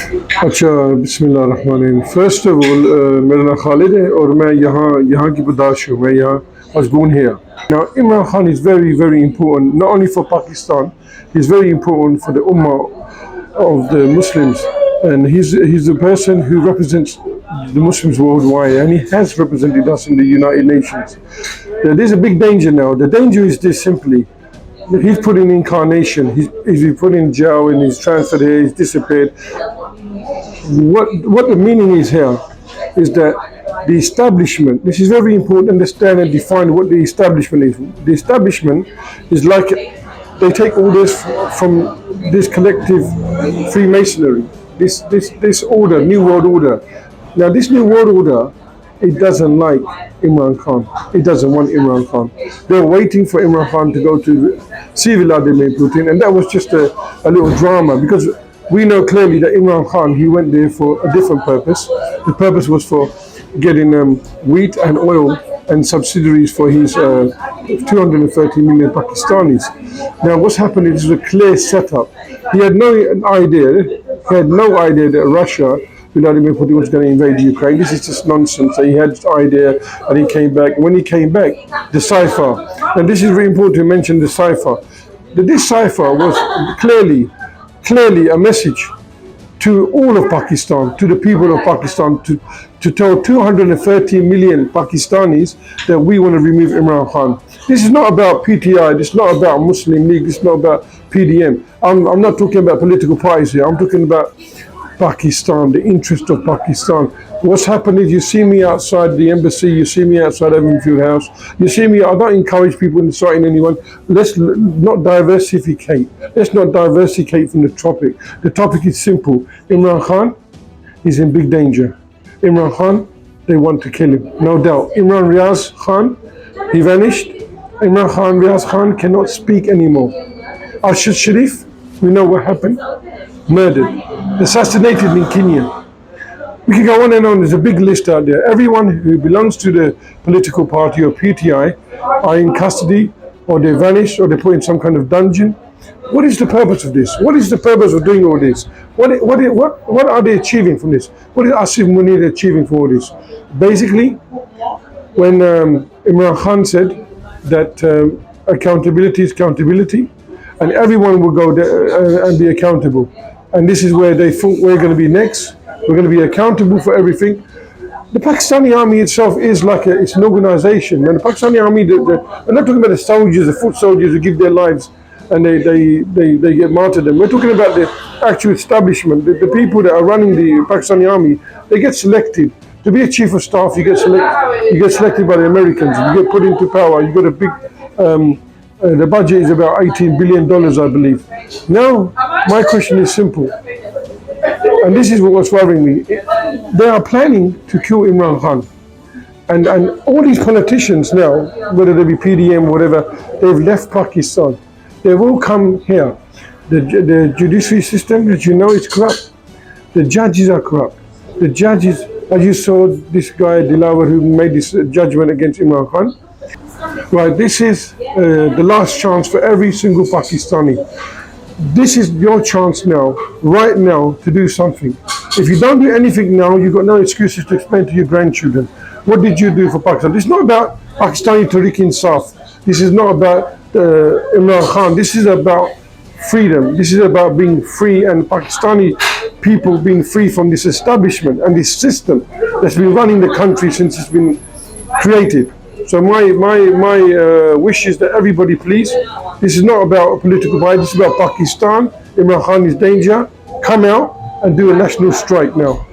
अच्छा बिस्मिल्लाहिर्रहमानिर्रहीम। First of all मेरा नाम खालिद है और मैं यहाँ की पैदाइश हूँ। मैं यहाँ was born here. Now Imran Khan is very very important not only for Pakistan, he's very important for the Ummah of the Muslims, and he's the person who represents the Muslims worldwide, and he has represented us in the United Nations. There's a big danger now. The danger is this simply. He's put in incarnation, he's been put in jail and he's transferred here, he's disappeared. What the meaning is here is that the establishment, this is very important to understand and define what the establishment is. The establishment is like they take orders from this collective Freemasonry, this order, New World Order. Now this New World Order, it doesn't like Imran Khan. It doesn't want Imran Khan. They're waiting for Imran Khan to go to see Vladimir Putin, and that was just a little drama, because we know clearly that Imran Khan, he went there for a different purpose. The purpose was for getting wheat and oil and subsidiaries for his 230 million Pakistanis. Now what's happened is a clear setup. He had no idea that Russia, Vladimir Putin, was going to invade Ukraine. This is just nonsense. He had this idea and he came back. When he came back, the cipher, and this is very important to mention the cipher. This cipher was clearly a message to all of Pakistan, to the people of Pakistan, to tell 230 million Pakistanis that we want to remove Imran Khan. This is not about PTI, this is not about Muslim League, this is not about PDM. I'm not talking about political parties here, I'm talking about Pakistan, the interest of Pakistan. What's happened is, you see me outside the embassy, you see me outside Everfield House, you see me, I don't encourage people inciting anyone. Let's not diversificate. Let's not diversificate from the topic. The topic is simple. Imran Khan is in big danger. Imran Khan, they want to kill him, no doubt. Imran Riaz Khan, he vanished. Imran Khan, Riaz Khan cannot speak anymore. Arshad Sharif, we know what happened. Murdered, assassinated in Kenya. We can go on and on. There's a big list out there. Everyone who belongs to the political party or PTI are in custody, or they vanish, or they're put in some kind of dungeon. What is the purpose of this? What is the purpose of doing all this? What are they achieving from this? What is Asif Munir achieving for all this? Basically, when Imran Khan said that accountability is accountability, and everyone will go there and be accountable. And this is where they thought we're going to be next. We're going to be accountable for everything. The Pakistani army itself is like it's an organization. And the Pakistani army, we're not talking about the soldiers, the foot soldiers who give their lives and they get martyred. We're talking about the actual establishment, the people that are running the Pakistani army. They get selected. To be a chief of staff, you get selected by the Americans. You get put into power. You got a big... the budget is about $18 billion, I believe. Now, my question is simple, and this is what's worrying me. They are planning to kill Imran Khan, and all these politicians now, whether they be PDM or whatever, they've left Pakistan. They've all come here. The judiciary system, as you know, is corrupt. The judges are corrupt. The judges, as you saw, this guy Dilawar, who made this judgment against Imran Khan. Right, this is the last chance for every single Pakistani. This is your chance now, right now, to do something. If you don't do anything now, you've got no excuses to explain to your grandchildren. What did you do for Pakistan? This is not about Pakistani Tehreek-e-Insaf. This is not about Imran Khan. This is about freedom. This is about being free, and Pakistani people being free from this establishment and this system that's been running the country since it's been created. So my wish is that everybody, please, this is not about a political party, this is about Pakistan. Imran Khan is danger. Come out and do a national strike now.